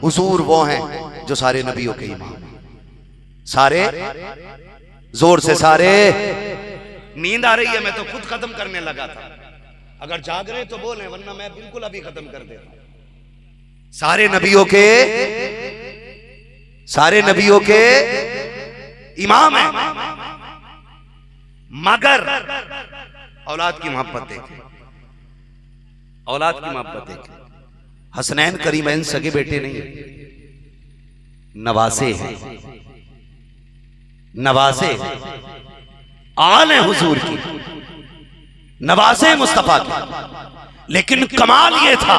हुजूर वो हैं जो सारे नबियों के इमाम, सारे जोर से सारे। नींद आ रही है, मैं तो खुद खत्म करने लगा था। अगर जाग रहे तो बोलें, वरना मैं बिल्कुल अभी खत्म कर देता। सारे नबियों के, सारे नबियों के इमाम हैं, मगर औलाद की मोहब्बत देखें, औलाद की मोहब्बत देखें। हसनैन करीमैन सगे बेटे नहीं, नवासे हैं, नवासे आल है हुजूर की, नवासे मुस्तफा की। लेकिन कमाल ये था,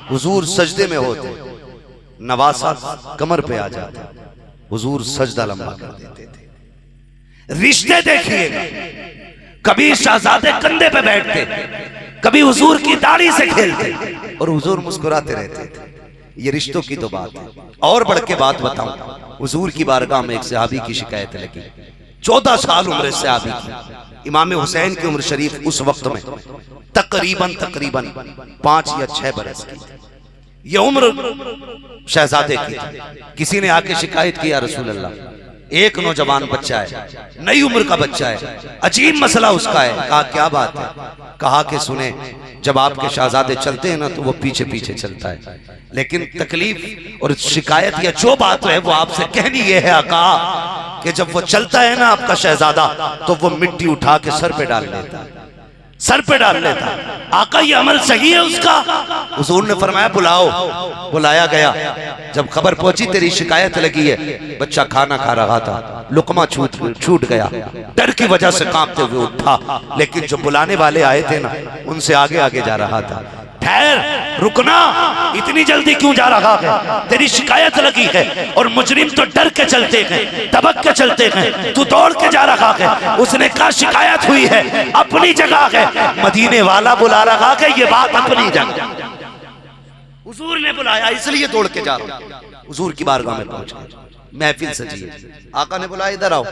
हुजूर सजदे में होते, नवासा कमर पे आ जाता, हुजूर सजदा लंबा कर देते थे। रिश्ते देखिएगा, कभी शहजादे कंधे पे बैठते, कभी हुजूर की दाढ़ी से खेलते और हुजूर मुस्कुराते रहते थे। ये रिश्तों की तो बात है। और बढ़ के बात बताऊं, हुजूर की बारगाह में एक सहाबी की शिकायत लगी। 14 साल उम्र सहाबी की। इमाम हुसैन की उम्र शरीफ उस वक्त में तकरीबन 5 या 6 बरस की थी। ये उम्र शहजादे की थी। किसी ने आके शिकायत की, या रसूल अल्लाह, एक नौजवान बच्चा है, नई उम्र का बच्चा है, अजीब मसला उसका है। कहा क्या बात है? कहा कि सुने, जब आपके शहजादे चलते हैं ना तो वो पीछे पीछे चलता है, लेकिन तकलीफ और शिकायत या जो बात है वो आपसे कहनी ये है आका कि जब वो चलता है ना आपका शहजादा, तो वो मिट्टी उठा के सर पे डाल लेता है, सर पे डाल लेता। आका ये अमल सही है उसका? हुजूर ने फरमाया बुलाओ। बुलाया गया। जब खबर पहुंची तेरी शिकायत लगी है, बच्चा खाना खा रहा था, लुकमा छूट गया, डर की वजह से कांपते हुए उठा, लेकिन जो बुलाने वाले आए थे ना उनसे आगे आगे जा रहा था। ठहर, रुकना, इतनी जल्दी क्यों जा रहा है? तेरी शिकायत लगी है और मुजरिम तो डर के चलते हैं, दबक के चलते हैं, तू दौड़ के जा रहा है। उसने कहा शिकायत हुई है, अपनी जगह है, मदीने वाला बुला रहा है, ये बात अपनी जगह। हुजूर ने बुलाया इसलिए दौड़ के जा रहा हूं। हुजूर की बारगाह में पहुंच गए, महफिल सजी है। आका ने बुलाया, इधर आओ।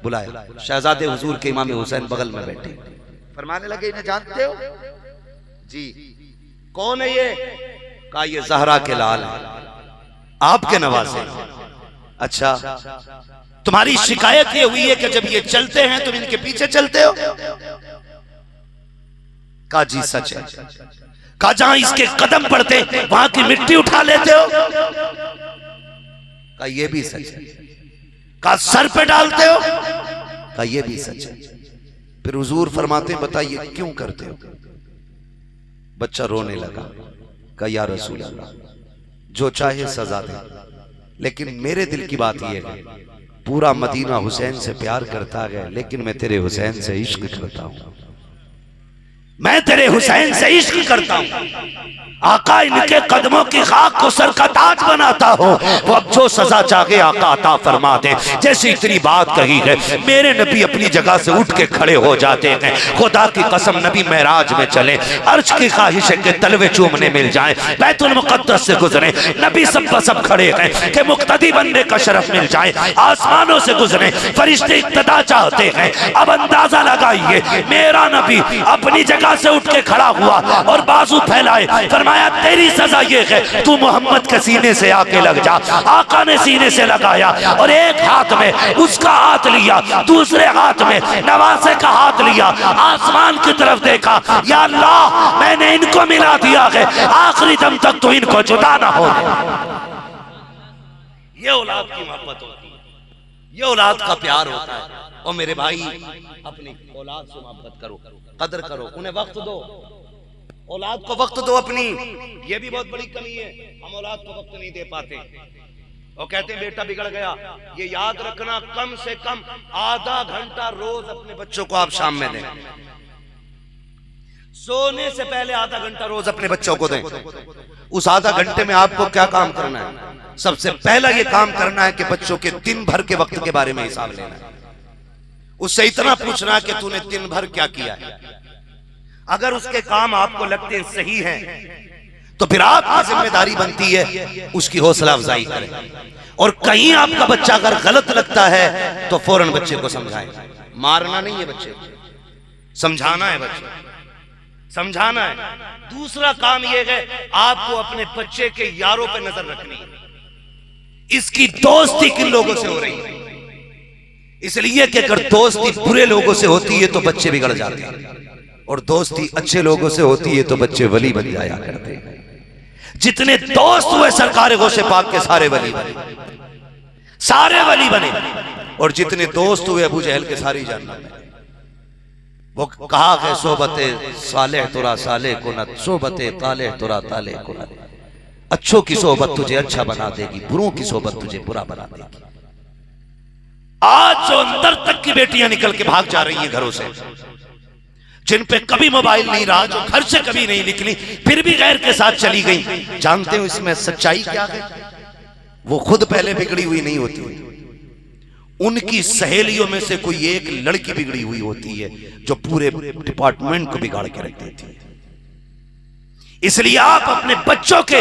बुलाया, शहजादे हुजूर के इमाम हुसैन बगल में बैठे। फरमाने लगे, इन्हें जानते हो? जी। कौन है ये? कहा ये ज़हरा के लाल है, आपके नवासे। अच्छा, तुम्हारी शिकायत ये हुई है कि जब ये चलते हैं तुम इनके पीछे चलते हो? कहा जी सच है। कहा जहां इसके कदम पड़ते वहां की मिट्टी उठा लेते हो? कहा ये भी सच है। कहा सर पे डालते हो? कहा ये भी सच है। फिर हुजूर फरमाते बताइए क्यों करते हो? बच्चा रोने लगा। कहा या रसूल अल्लाह, जो चाहे सजा दे, लेकिन मेरे दिल की बात यह है, पूरा मदीना हुसैन से प्यार करता है, लेकिन मैं तेरे हुसैन से इश्क करता हूं, मैं तेरे हुसैन से इश्क करता हूं। आका इनके कदमों की खाक को सर का ताज बनाता हो। वो अब जो सजा चाहे आका अता फरमा दे। जैसे इतनी बात कही है, मेरे नबी अपनी जगह से उठ के खड़े हो जाते हैं। खुदा की कसम, नबी महराज में चले, अर्श की ख्वाहिश है कि तलवे चूमने मिल जाए, बैतुल मुक़द्दस से गुजरे, नबी सब खड़े हैं कि मुक्तदी बनने का शरफ मिल जाए, आसमानों से गुजरे, फरिश्ते इक्तदा चाहते हैं। अब अंदाजा लगाइए, मेरा नबी अपनी जगह से उठ के खड़ा हुआ और बाजू फैलाए, फरमाया तेरी सजा ये है, तू मोहम्मद के सीने से आके लग जा। आका ने सीने से लगाया और एक हाथ में उसका हाथ लिया, दूसरे हाथ में नवासे का हाथ लिया, आसमान की तरफ देखा, या अल्लाह मैंने इनको मिला दिया है, आखिरी दम तक तो इनको जुदा ना हो। ये औलाद की मोहब्बत होती है, ये औलाद का प्यार होता है। और मेरे भाई, अपनी औलाद से मोहब्बत करो, कदर करो, उन्हें वक्त दो, औलाद को वक्त दो अपनी। ये भी बहुत बड़ी कमी है, हम औलाद को वक्त नहीं दे पाते। और कहते हैं बेटा बिगड़ गया, ये याद रखना, कम से कम आधा घंटा रोज अपने बच्चों को आप शाम में दें, सोने से पहले आधा घंटा रोज अपने बच्चों को दें। उस आधा घंटे में आपको क्या काम करना है? सबसे पहला ये काम करना है कि बच्चों के दिन भर के वक्त के बारे में हिसाब लेना है। उससे इतना पूछना है कि तूने दिन भर क्या किया है। अगर उसके काम आपको लगते हैं सही हैं, तो फिर आपकी जिम्मेदारी बनती है उसकी हौसला अफजाई करें। और कहीं आपका बच्चा अगर गलत लगता है तो फौरन बच्चे को समझाएं। मारना नहीं है बच्चे को, समझाना है बच्चे, समझाना है। दूसरा काम यह है, आपको अपने बच्चे के यारों पे नजर रखनी है, इसकी दोस्ती किन लोगों से हो रही है। इसलिए कि अगर दोस्ती बुरे लोगों से होती है तो बच्चे बिगड़ जाते हैं, और दोस्ती अच्छे लोगों से होती है तो बच्चे वली बन जाया करते हैं। जितने दोस्त हुए सरकार गौसे पाक के सारे वली बने, सारे वली बने, और जितने दोस्त हुए अबू जहल के सारी जहन्नम में। वो कहा कि सोबते सालेह तुरा साले कुनत, सोबते ताले तुरा ताले कुनत। अच्छों की सोबत तुझे अच्छा बना देगी, बुरों की सोबत तुझे बुरा बना देगी। आज जो अंदर तक की बेटियां निकल के भाग जा रही हैं घरों से, जिन पे कभी मोबाइल नहीं रहा, जो घर से कभी नहीं निकली, फिर भी गैर के साथ चली गई, जानते हो इसमें सच्चाई क्या है? वो खुद पहले बिगड़ी हुई नहीं होती, उनकी सहेलियों में से कोई एक लड़की बिगड़ी हुई होती है जो पूरे डिपार्टमेंट को बिगाड़ के रख देती है। इसलिए आप अपने बच्चों के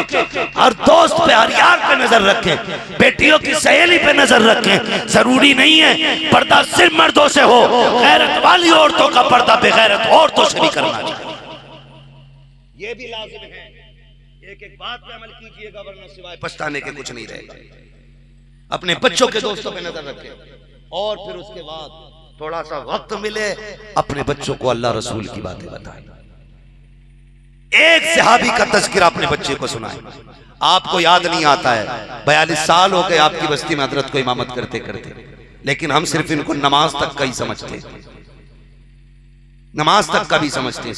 हर दोस्त पे, हर यार पे नजर रखें, बेटियों की सहेली पे नजर रखें। जरूरी नहीं है पर्दा सिर्फ मर्दों से हो, गैरत वाली औरतों का पर्दा बेगैरत औरतों से भी करना चाहिए, यह भी लाजिम है। एक एक बात पे अमल कीजिएगा, वरना सिवाय पछताने के कुछ नहीं रहेगा। अपने बच्चों के दोस्तों पे नजर रखें, और फिर उसके बाद थोड़ा सा वक्त मिले, अपने बच्चों को अल्लाह रसूल की बातें बताएं। एक सहाबी का तज़किरा अपने बच्चे को सुनाए। आपको याद नहीं आता है, 42 साल हो गए आपकी बस्ती में हजरत को इमामत करते करते, लेकिन हम सिर्फ इनको नमाज तक का ही समझते, नमाज तक का भी समझते,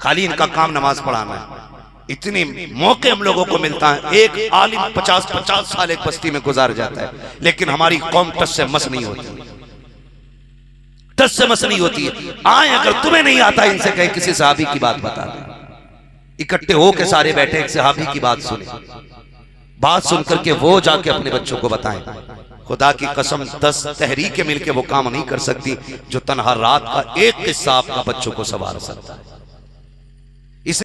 खाली इनका काम नमाज पढ़ाना है। इतने मौके हम लोगों को मिलता है, एक आलिम 50-50 साल एक बस्ती में गुजार जाता है, लेकिन हमारी कौम टस से मस नहीं होती, टस से मस नहीं होती है। आए, अगर तुम्हें नहीं आता इनसे कहें किसी सहाबी की बात बता दें। इकट्ठे होके सारे बैठे, एक सहाबी की बात सुने, बात सुन करके वो जाके अपने बच्चों को बताएं। खुदा की कसम 10 तहरीकें मिलके वो काम नहीं कर सकती जो तन्हा रात का एक किस्सा आपका बच्चों को सवार सकता है।